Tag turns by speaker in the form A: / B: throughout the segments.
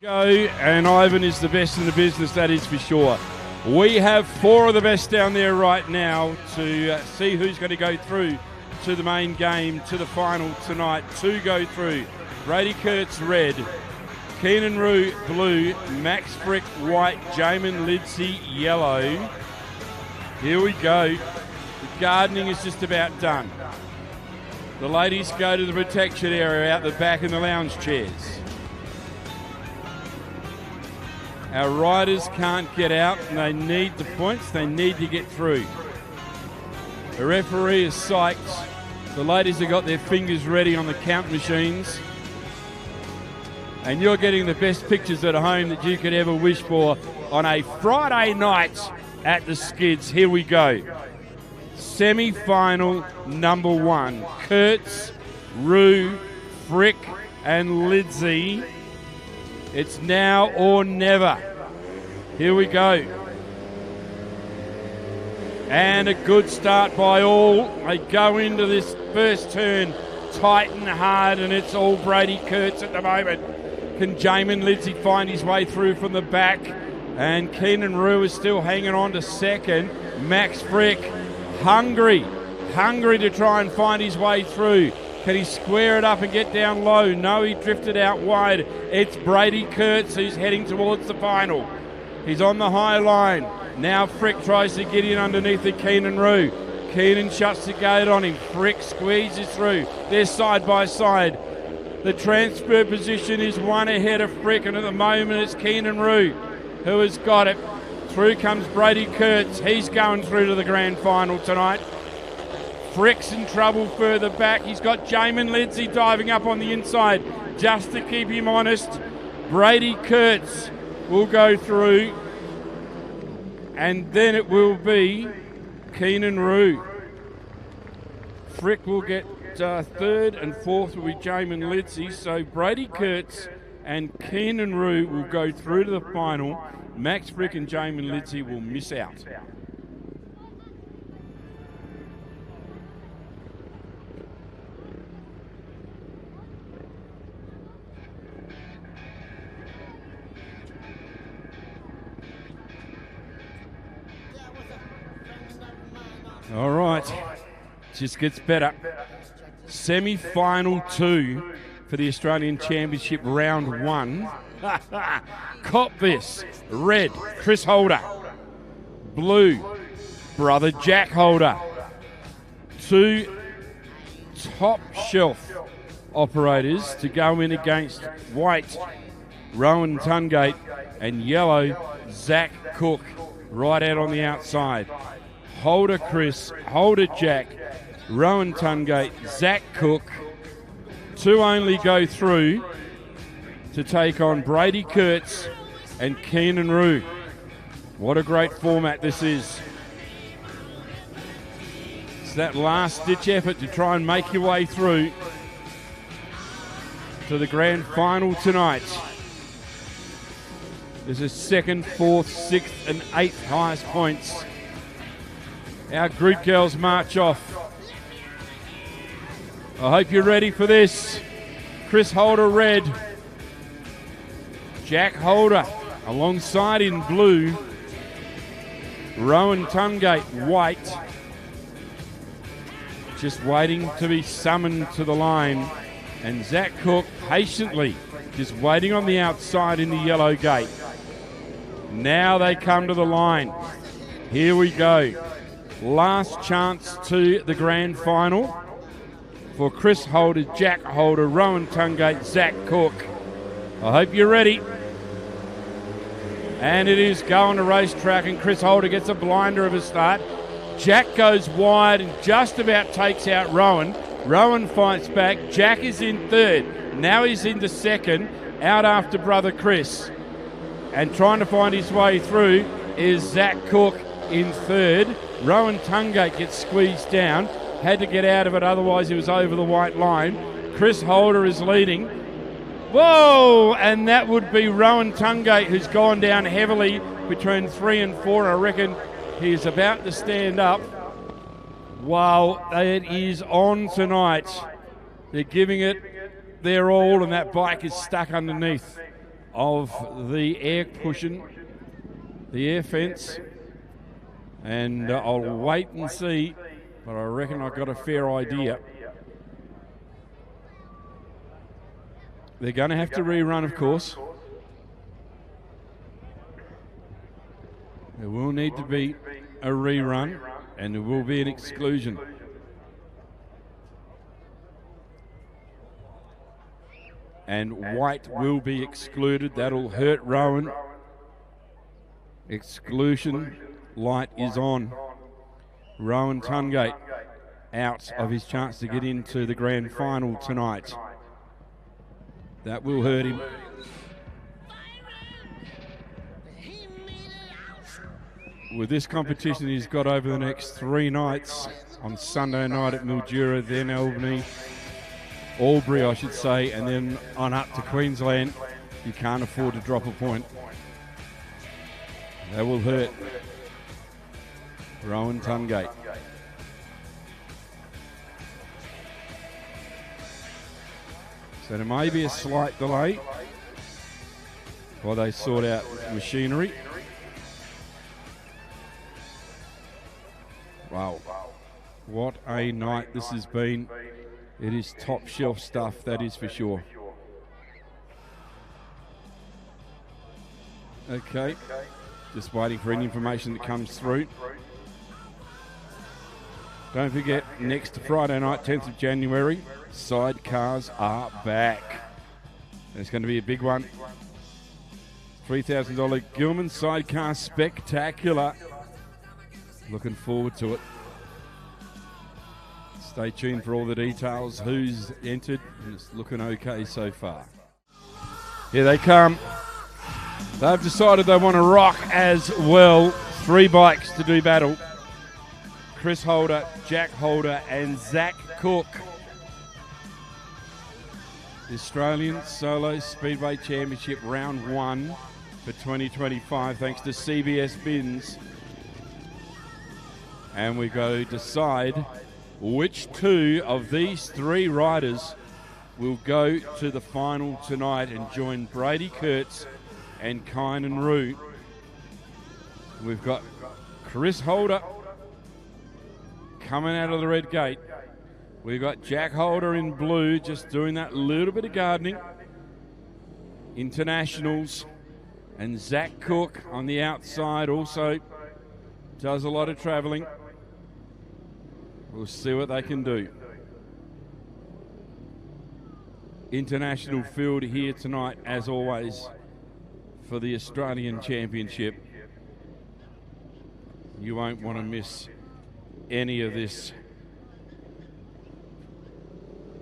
A: Go, and Ivan is the best in the business, that is for sure. We have four of the best down there right now to see who's going to go through to the main game, to the final tonight. Two go through. Brady Kurtz, red. Keenan Rue, blue. Max Frick, white. Jamin Lidsey, yellow. Here we go. The gardening is just about done. The ladies go to the protection area out the back in the lounge chairs. Our riders can't get out and they need the points, they need to get through. The referee is psyched. The ladies have got their fingers ready on the count machines. And you're getting the best pictures at home that you could ever wish for on a Friday night at the skids. Here we go. Semi-final number one. Kurtz, Rue, Frick and Lidsey. It's now or never. Here we go. And a good start by all. They go into this first turn tight and hard, and it's all Brady Kurtz at the moment. Can Jamin Lidsey find his way through from the back? And Keenan Rue is still hanging on to second. Max Frick, hungry to try and find his way through. Can he square it up and get down low? No, he drifted out wide. It's Brady Kurtz who's heading towards the final. He's on the high line. Now Frick tries to get in underneath the Keenan Rue. Keenan shuts the gate on him. Frick squeezes through. They're side by side. The transfer position is one ahead of Frick, and at the moment it's Keenan Rue who has got it. Through comes Brady Kurtz. He's going through to the grand final tonight. Frick's in trouble further back. He's got Jamin Lidsey diving up on the inside just to keep him honest. Brady Kurtz will go through, and then it will be Keenan Rue. Frick will get third, and fourth will be Jamin Lidsey. So Brady Kurtz and Keenan Rue will go through to the final. Max Frick and Jamin Lidsey will miss out. All right, just gets better. Semi-final 2 for the Australian Championship Round 1. Cop this. Red, Chris Holder. Blue, brother Jack Holder. Two top shelf operators to go in against white, Rowan Tungate, and yellow, Zach Cook, right out on the outside. Holder Chris, Holder Jack, Rowan Tungate, Zach Cook. Two only go through to take on Brady Kurtz and Keenan Rue. What a great format this is. It's that last-ditch effort to try and make your way through to the grand final tonight. This is second, fourth, sixth and eighth highest points. Our Greek girls march off. I hope you're ready for this. Chris Holder, red. Jack Holder alongside in blue. Rowan Tungate, white. Just waiting to be summoned to the line. And Zach Cook patiently just waiting on the outside in the yellow gate. Now they come to the line. Here we go. Last chance to the grand final for Chris Holder, Jack Holder, Rowan Tungate, Zach Cook. I hope you're ready. And it is going to racetrack, and Chris Holder gets a blinder of a start. Jack goes wide and just about takes out Rowan. Rowan fights back. Jack is in third. Now he's into second, out after brother Chris. And trying to find his way through is Zach Cook in third. Rowan Tungate gets squeezed down. Had to get out of it, otherwise he was over the white line. Chris Holder is leading. Whoa! And that would be Rowan Tungate, who's gone down heavily between 3 and 4. I reckon he's about to stand up. Wow, it is on tonight. They're giving it their all, and that bike is stuck underneath. of the air cushion, the air fence, and I'll wait and see, but I reckon I've got a fair idea. They're going to have to rerun, of course. There will need to be a rerun, and there will be an exclusion. And white will be excluded. That'll hurt Rowan. Exclusion light is on. Rowan Tungate out of his chance to get into the grand final tonight. That will hurt him. With this competition he's got over the next 3 nights, on Sunday night at Mildura, then Albury I should say, and then on up to Queensland, you can't afford to drop a point. That will hurt Rowan Tungate. So there may be a slight delay while they sort out machinery. Wow, what a night this has been. It is top shelf stuff, that is for sure. Okay, just waiting for any information that comes through. Don't forget, next Friday night, 10th of January, sidecars are back. It's going to be a big one. $3,000 Gillman sidecar spectacular. Looking forward to it. Stay tuned for all the details. Who's entered? It's looking okay so far. Here they come. They've decided they want to rock as well. 3 bikes to do battle. Chris Holder, Jack Holder, and Zach Cook. The Australian Solo Speedway Championship Round 1 for 2025, thanks to CBS Bins. And we go decide which 2 of these 3 riders will go to the final tonight and join Brady Kurtz and Kynan Rue. We've got Chris Holder coming out of the red gate. We've got Jack Holder in blue, just doing that little bit of gardening. Internationals. And Zach Cook on the outside also does a lot of travelling. We'll see what they can do. International field here tonight, as always, for the Australian Championship. You won't want to miss any of this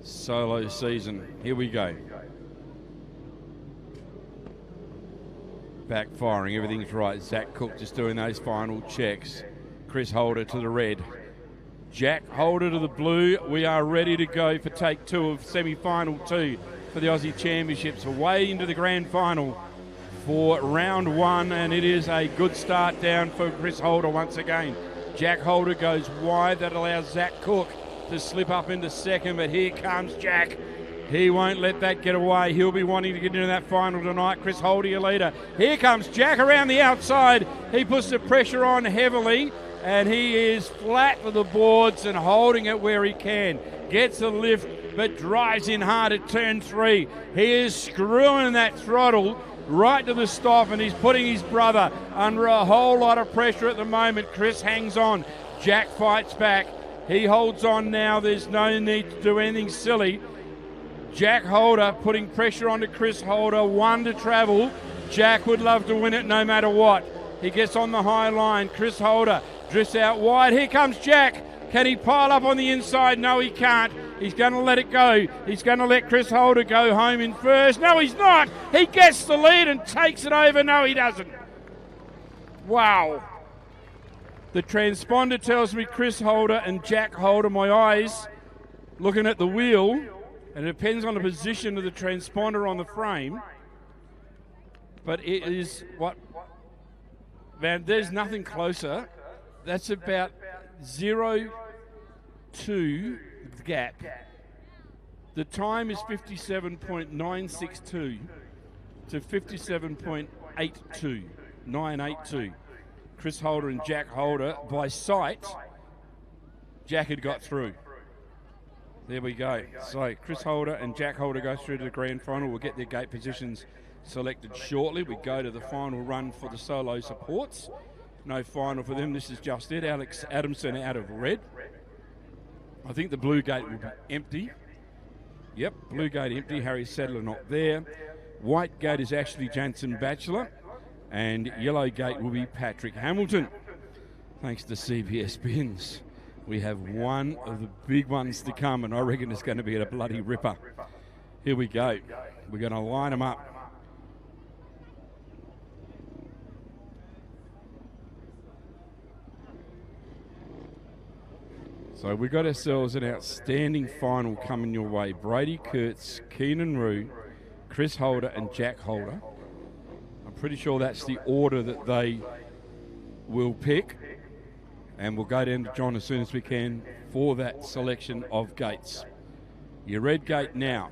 A: solo season. Here we go. Backfiring, everything's right. Zach Cook just doing those final checks. Chris Holder to the red. Jack Holder to the blue. We are ready to go for take 2 of semi-final 2 for the Aussie Championships. Away into the grand final for round 1, and it is a good start down for Chris Holder once again. Jack Holder goes wide. That allows Zach Cook to slip up into second, but here comes Jack. He won't let that get away. He'll be wanting to get into that final tonight. Chris Holder, your leader. Here comes Jack around the outside. He puts the pressure on heavily, and he is flat with the boards and holding it where he can. Gets a lift, but drives in hard at turn 3. He is screwing that throttle right to the stop, and he's putting his brother under a whole lot of pressure at the moment. Chris hangs on. Jack fights back. He holds on now. There's no need to do anything silly. Jack Holder putting pressure onto Chris Holder. 1 to travel. Jack would love to win it no matter what. He gets on the high line. Chris Holder drifts out wide. Here comes Jack. Can he pile up on the inside? No, he can't. He's going to let it go. He's going to let Chris Holder go home in first. No, he's not. He gets the lead and takes it over. No, he doesn't. Wow. The transponder tells me Chris Holder and Jack Holder. My eyes looking at the wheel, and it depends on the position of the transponder on the frame. But it is what... Man, there's nothing closer. That's about 0.2 gap. The time is 57.962. to 57.82, 982. Chris Holder and Jack Holder, by sight, Jack had got through. There we go. So Chris Holder and Jack Holder go through to the grand final. We'll get their gate positions selected shortly. We go to the final run for the solo supports. No final for them. This is just it. Alex Adamson out of red. I think the blue gate will be empty. Yep, blue gate empty. Harry Sadler not there. White gate is Ashley Jansen Batchelor. And yellow gate will be Patrick Hamilton. Thanks to CBS Bins, we have one of the big ones to come, and I reckon it's going to be a bloody ripper. Here we go. We're going to line them up. So we've got ourselves an outstanding final coming your way. Brady Kurtz, Keenan Rue, Chris Holder and Jack Holder. I'm pretty sure that's the order that they will pick. And we'll go down to John as soon as we can for that selection of gates. Your red gate now,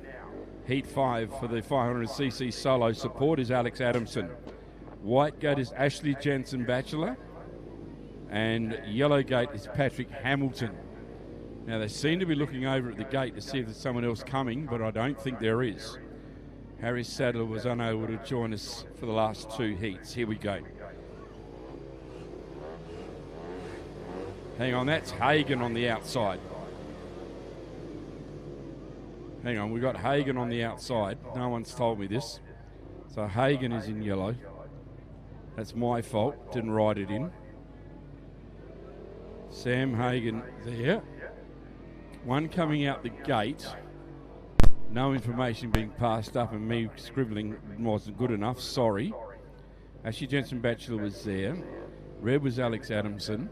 A: Heat 5 for the 500cc solo support is Alex Adamson. White gate is Ashley Jansen Batchelor. And yellow gate is Patrick Hamilton. Now, they seem to be looking over at the gate to see if there's someone else coming, but I don't think there is. Harry Sadler was unable to join us for the last two heats. Here we go. Hang on, that's Hagen on the outside. Hang on, we've got Hagen on the outside. No one's told me this. So Hagen is in yellow. That's my fault, didn't write it in. Sam Hagen there. One coming out the gate. No information being passed up, and me scribbling wasn't good enough. Sorry. Ashley Jensen Batchelor was there. Red was Alex Adamson.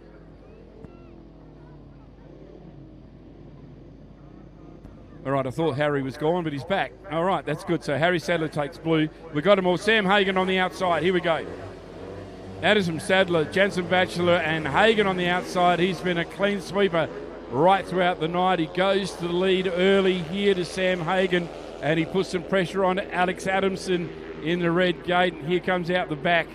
A: All right, I thought Harry was gone, but he's back. All right, that's good. So Harry Sadler takes blue. We've got them all. Sam Hagen on the outside. Here we go. Addison Sadler, Jansen Batchelor, and Hagen on the outside. He's been a clean sweeper right throughout the night. He goes to the lead early here to Sam Hagen, and he puts some pressure on Alex Adamson in the red gate. Here comes out the back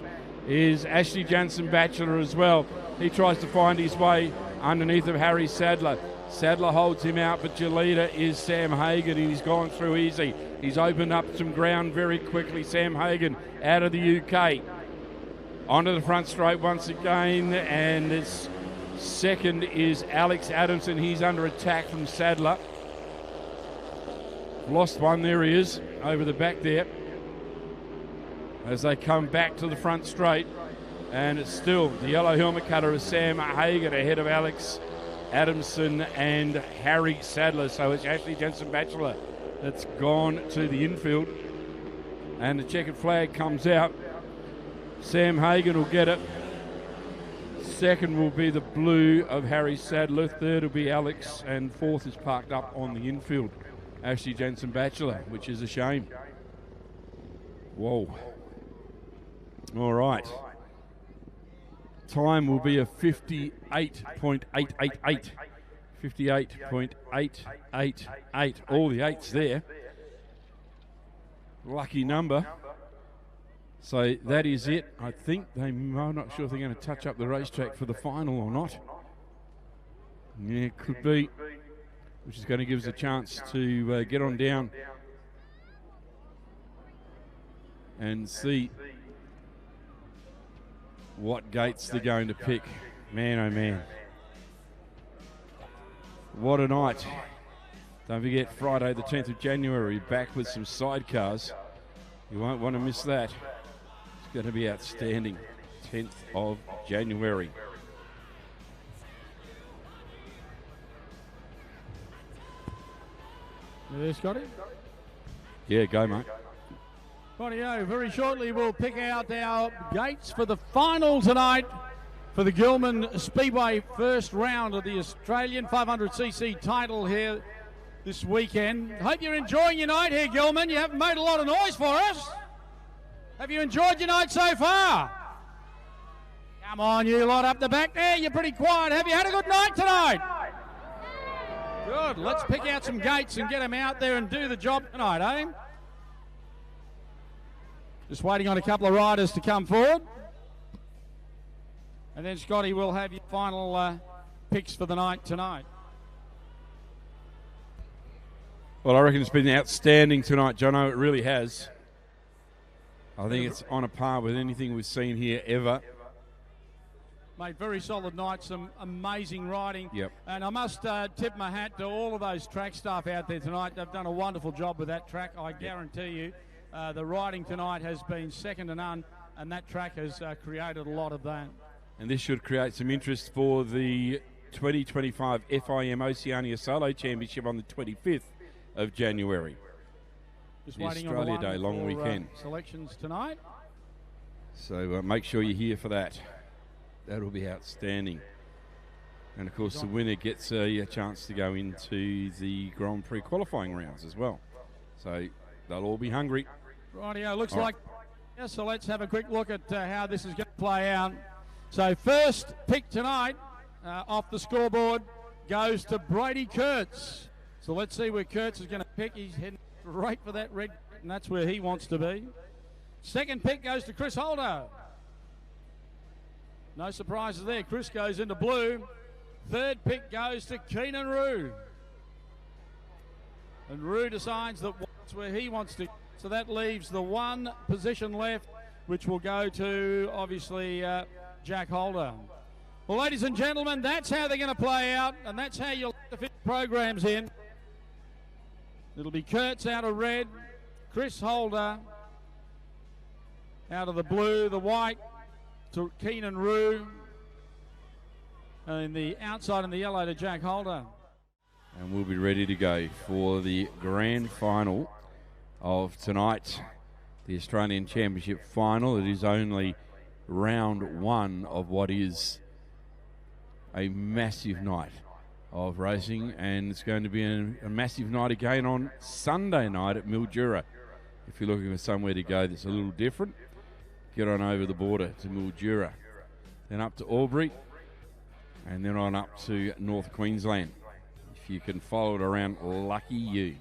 A: is Ashley Jansen Batchelor as well. He tries to find his way underneath of Harry Sadler. Sadler holds him out, but your leader is Sam Hagen, and he's gone through easy. He's opened up some ground very quickly. Sam Hagen out of the UK. Onto the front straight once again, and it's second is Alex Adamson. He's under attack from Sadler. Lost one, there he is, over the back there. As they come back to the front straight, and it's still the yellow helmet cutter is Sam Hagen ahead of Alex Adamson and Harry Sadler. So it's Ashley Jensen Batchelor that's gone to the infield, and the checkered flag comes out. Sam Hagen will get it. Second will be the blue of Harry Sadler. Third will be Alex, and fourth is parked up on the infield, Ashley Jensen Batchelor, which is a shame. Whoa. All right. Time will be a 58.888. 58.888. All the eights there. Lucky number. So that is it. I think I'm not sure if they're going to touch up the racetrack for the final or not. Yeah, it could be. Which is going to give us a chance to get on down and see what gates they're going to pick. Man, oh man. What a night. Don't forget, Friday the 10th of January, back with some sidecars. You won't want to miss that. It's going to be outstanding. 10th of January.
B: You there, Scotty?
A: Yeah, go, mate.
B: Rightio, very shortly we'll pick out our gates for the final tonight for the Gillman Speedway first round of the Australian 500cc title here this weekend. Hope you're enjoying your night here, Gillman. You haven't made a lot of noise for us. Have you enjoyed your night so far? Come on, you lot up the back there. You're pretty quiet. Have you had a good night tonight? Good. Let's pick out some gates and get them out there and do the job tonight, eh? Just waiting on a couple of riders to come forward. And then, Scotty, we'll have your final picks for the night tonight.
A: Well, I reckon it's been outstanding tonight, Jono. It really has. I think it's on a par with anything we've seen here ever.
B: Mate, very solid night, some amazing riding.
A: Yep.
B: And I must tip my hat to all of those track staff out there tonight. They've done a wonderful job with that track. I guarantee you the riding tonight has been second to none, and that track has created a lot of that.
A: And this should create some interest for the 2025 FIM Oceania Solo Championship on the 25th of January.
B: Just
A: the
B: waiting
A: Australia
B: on the
A: Day long weekend.
B: Selections tonight.
A: So make sure you're here for that. That'll be outstanding. And of course, the winner gets a chance to go into the Grand Prix qualifying rounds as well. So they'll all be hungry.
B: Rightio, looks like. Yeah, so let's have a quick look at how this is going to play out. So first pick tonight off the scoreboard goes to Brady Kurtz. So let's see where Kurtz is going to pick. He's heading right for that red, and that's where he wants to be. Second pick goes to Chris Holder. No surprises there. Chris goes into blue. Third pick goes to Keenan Rue. And Rue decides that that's where he wants to. So that leaves the one position left, which will go to, obviously, Jack Holder. Well, ladies and gentlemen, that's how they're going to play out, and that's how you'll have to fit programs in. It'll be Kurtz out of red, Chris Holder out of the blue, the white to Keenan Rue, and the outside and the yellow to Jack Holder.
A: And we'll be ready to go for the grand final of tonight, the Australian Championship final. It is only round one of what is a massive night of racing, and it's going to be a massive night again on Sunday night at Mildura. If you're looking for somewhere to go that's a little different, get on over the border to Mildura, then up to Albury, and then on up to North Queensland. If you can follow it around, lucky you.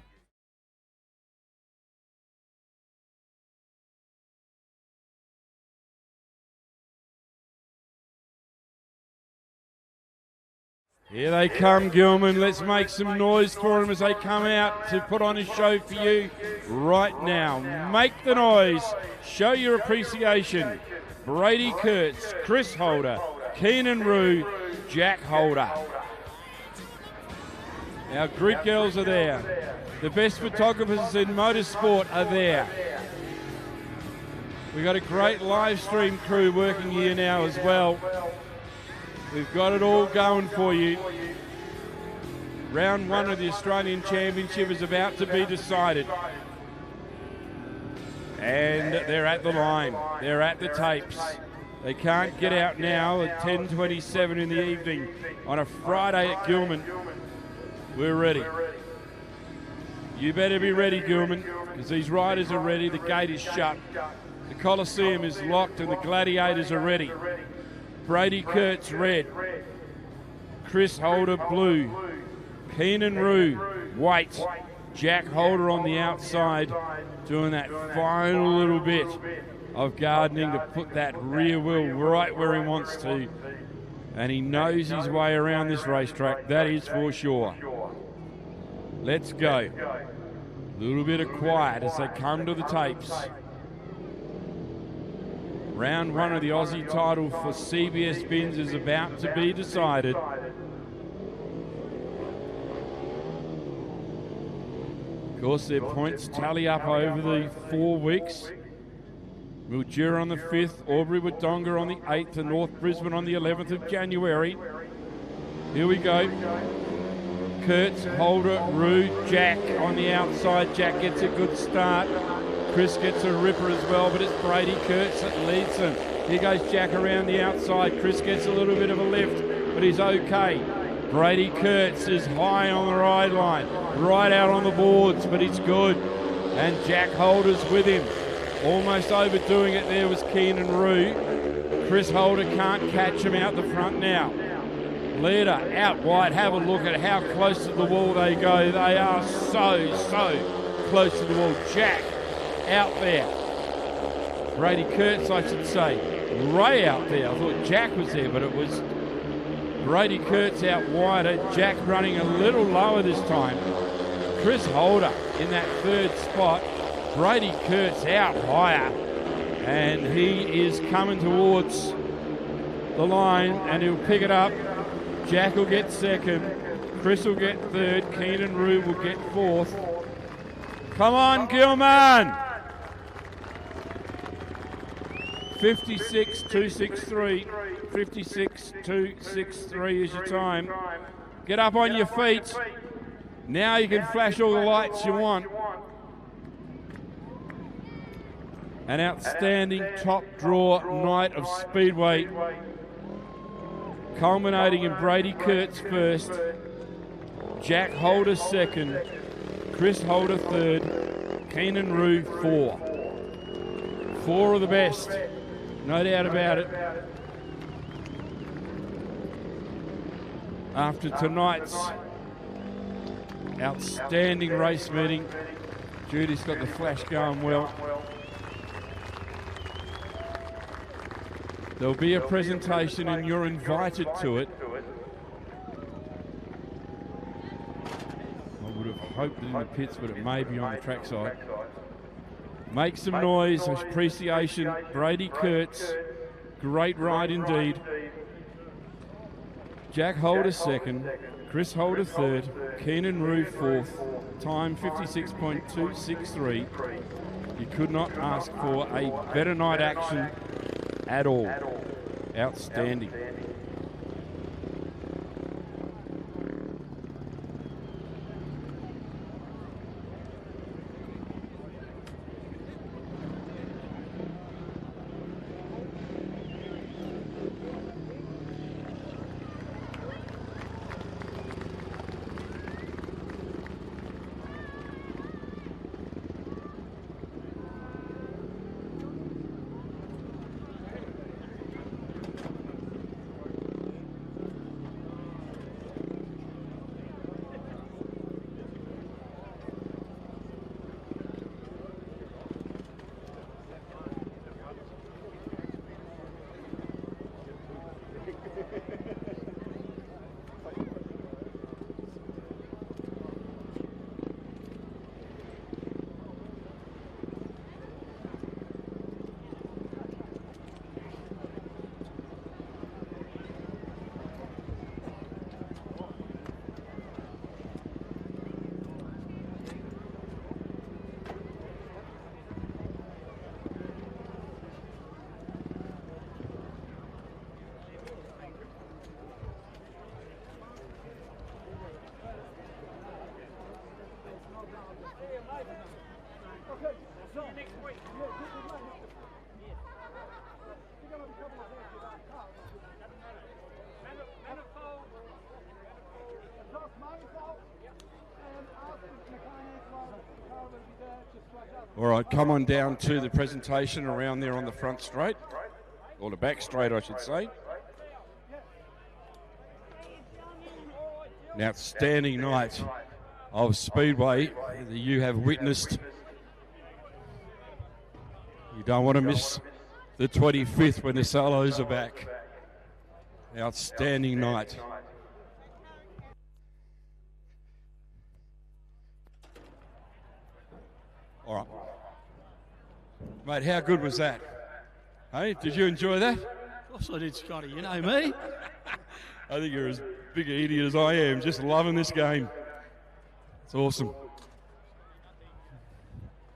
A: Here they come, Gillman. Let's make some noise for them as they come out to put on a show for you right now. Make the noise. Show your appreciation. Brady Kurtz, Chris Holder, Keenan Rue, Jack Holder. Our grid girls are there. The best photographers in motorsport are there. We've got a great live stream crew working here now as well. We've got it all going for you. Round one of the Australian Championship is about to be decided. And they're at the line. They're at the tapes. They can't get out now at 10:27 in the evening on a Friday at Gillman. We're ready. You better be ready, Gillman, because these riders are ready. The gate is shut. The Coliseum is locked and the gladiators are ready. Brady Kurtz red, Chris Holder blue, Keenan Rue white, Jack Holder on the outside doing that final little bit of gardening to put that rear wheel right where he wants to, and he knows his way around this racetrack, that is for sure. Let's go. A little bit of quiet as they come to the tapes. Round one of the Aussie title for CBS Bins is about to be decided. Of course, their points tally up over the 4 weeks. Mildura on the 5th, Albury Wodonga on the 8th, and North Brisbane on the 11th of January. Here we go. Kurtz, Holder, Rue, Jack on the outside. Jack gets a good start. Chris gets a ripper as well, but it's Brady Kurtz that leads them. Here goes Jack around the outside. Chris gets a little bit of a lift, but he's okay. Brady Kurtz is high on the ride line, right out on the boards, but he's good. And Jack Holder's with him. Almost overdoing it there was Keenan Rue. Chris Holder can't catch him out the front now. Leader out wide. Have a look at how close to the wall they go. They are so close to the wall. Jack out there. Brady Kurtz, I should say. Ray out there. I thought Jack was there, but it was Brady Kurtz out wider. Jack running a little lower this time. Chris Holder in that third spot. Brady Kurtz out higher. And he is coming towards the line, and he'll pick it up. Jack will get second. Chris will get third. Keenan Rue will get fourth. Come on, Gillman! 56.263. 56.263 is your time. Get up on your feet. Now you can flash all the lights you want. An outstanding top draw night of Speedway, culminating in Brady Kurtz first, Jack Holder second, Chris Holder third, Keenan Rue four. Four of the best, no doubt about it. After tonight's outstanding race meeting, Judy's got the flash going well. There'll be a presentation and you're invited to it. I would have hoped in the pits, but it may be on the trackside. Make some noise, appreciation. Brady Kurtz, great ride indeed. Jack Holder second, Chris Holder third, Keenan Rue fourth, time 56.263. You could not ask for a better night action at all. Outstanding. All right, come on down to the presentation around there on the front straight, or the back straight, I should say. An outstanding night of Speedway that you have witnessed. You don't want to miss the 25th when the solos are back. Outstanding night. All right. Mate, how good was that? Hey, did you enjoy that?
B: Of course I did, Scotty. You know me.
A: I think you're as big an idiot as I am, just loving this game. It's awesome.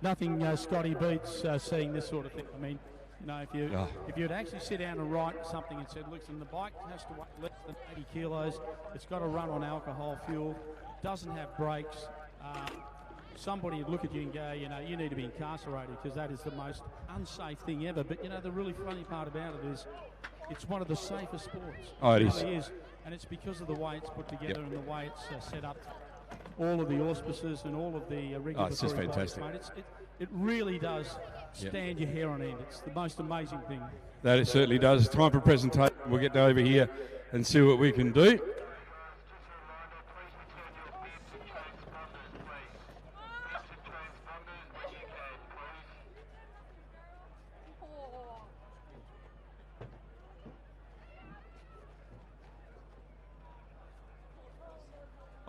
B: Nothing, Scotty, beats seeing this sort of thing. I mean, you know, if you'd actually sit down and write something and said, listen, the bike has to weigh less than 80 kilos, it's got to run on alcohol fuel, doesn't have brakes, somebody would look at you and go, you know, you need to be incarcerated because that is the most unsafe thing ever. But, you know, the really funny part about it is it's one of the safest sports.
A: Oh, it
B: really is. And it's because of the way it's put together and the way it's set up. All of the auspices and all of the regulatory.
A: Oh, it's just fantastic.
B: Bodies, mate. It really does stand your hair on end. It's the most amazing thing.
A: That it certainly does. It's time for a presentation. We'll get over here and see what we can do.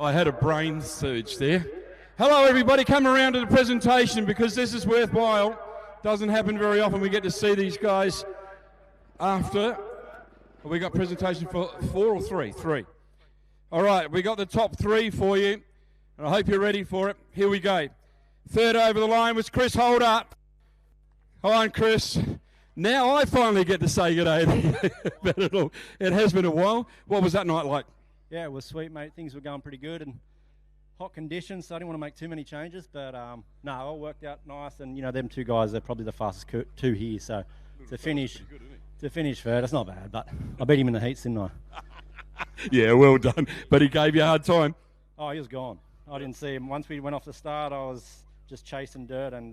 A: I had a brain surge there. Hello, everybody. Come around to the presentation because this is worthwhile. Doesn't happen very often. We get to see these guys after. We got presentation for 4 or 3? 3. All right, we got the top 3 for you, and I hope you're ready for it. Here we go. Third over the line was Chris Holder. Hi, Chris. Now I finally get to say good day. But it has been a while. What was that night like?
C: Yeah, it was sweet, mate. Things were going pretty good and hot conditions, so I didn't want to make too many changes. But no, all worked out nice. And you know, them 2 guys are probably the fastest 2 here. So to finish third, that's not bad. But I beat him in the heats, didn't I?
A: Yeah, well done. But he gave you a hard time.
C: Oh, he was gone. I didn't see him. Once we went off the start, I was just chasing dirt and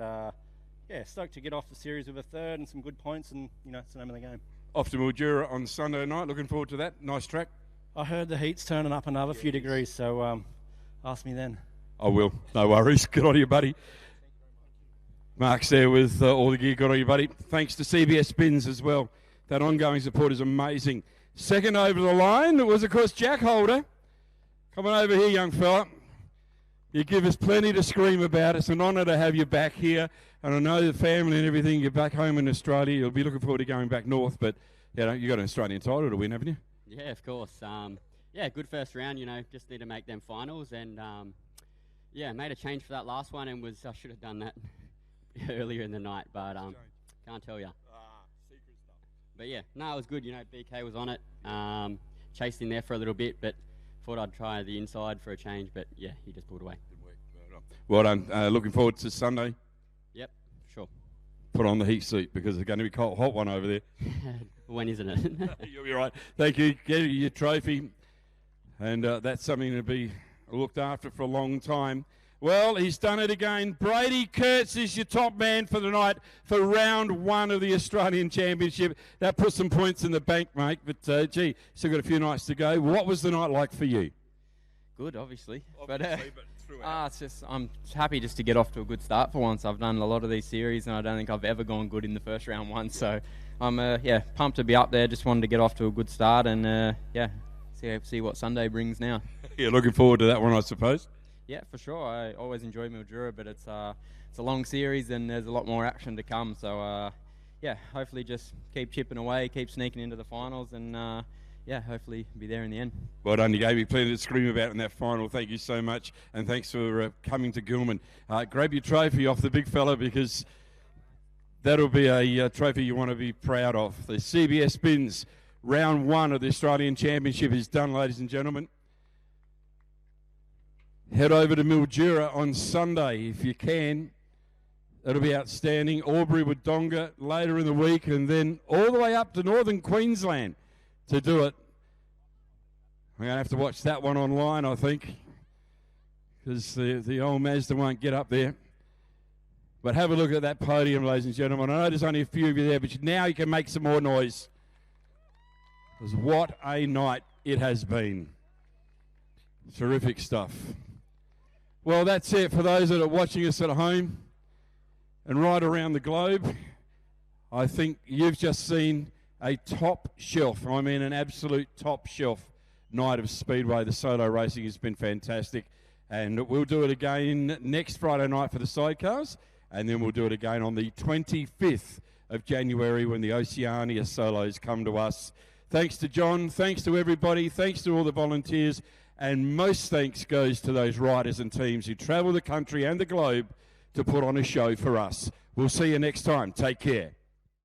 C: yeah, stoked to get off the series with a third and some good points, and you know, it's the name of the game.
A: Off to Mildura on Sunday night. Looking forward to that. Nice track.
C: I heard the heat's turning up another few degrees, so ask me then.
A: I will. No worries. Good on you, buddy. Mark's there with all the gear. Good on you, buddy. Thanks to CBS Spins as well. That ongoing support is amazing. Second over the line was, of course, Jack Holder. Come on over here, young fella. You give us plenty to scream about. It's an honour to have you back here. And I know the family and everything, you're back home in Australia. You'll be looking forward to going back north. But, you know, you got an Australian title to win, haven't you?
D: Yeah, of course. Yeah, good first round, you know, just need to make them finals. And, yeah, made a change for that last one and I should have done that earlier in the night. But can't tell you.
A: Secret stuff.
D: But, yeah, no, it was good. You know, BK was on it. Chased in there for a little bit, but thought I'd try the inside for a change. But, yeah, he just pulled away.
A: Didn't work. Well done. Looking forward to Sunday.
D: Yep, sure.
A: Put on the heat seat because it's going to be a hot one over there.
D: When isn't it?
A: You'll be right. Thank you. Get your trophy. And that's something to be looked after for a long time. Well, he's done it again. Brady Kurtz is your top man for the night for round 1 of the Australian Championship. That puts some points in the bank, mate. But, gee, still got a few nights to go. What was the night like for you?
D: Good, obviously.
A: But
D: it's just I'm happy just to get off to a good start for once. I've done a lot of these series, and I don't think I've ever gone good in the first round once. So I'm yeah, pumped to be up there. Just wanted to get off to a good start, and yeah, see what Sunday brings now.
A: Yeah, looking forward to that one, I suppose.
D: Yeah, for sure. I always enjoy Mildura, but it's a long series, and there's a lot more action to come. So yeah, hopefully just keep chipping away, keep sneaking into the finals, and yeah, hopefully be there in the end. Well
A: done. You gave me plenty to scream about in that final. Thank you so much. And thanks for coming to Gillman. Grab your trophy off the big fella because that'll be a trophy you want to be proud of. The CBS Spins round 1 of the Australian Championship is done, ladies and gentlemen. Head over to Mildura on Sunday if you can. That'll be outstanding. Albury with Donga later in the week, and then all the way up to northern Queensland to do it. I'm going to have to watch that one online, I think, because the old Mazda won't get up there. But have a look at that podium, ladies and gentlemen. I know there's only a few of you there, but now you can make some more noise. Because what a night it has been. Terrific stuff. Well, that's it for those that are watching us at home and right around the globe. I think you've just seen a top shelf, I mean an absolute top shelf night of Speedway. The solo racing has been fantastic. And we'll do it again next Friday night for the sidecars. And then we'll do it again on the 25th of January when the Oceania solos come to us. Thanks to John, thanks to everybody, thanks to all the volunteers, and most thanks goes to those riders and teams who travel the country and the globe to put on a show for us. We'll see you next time. Take care.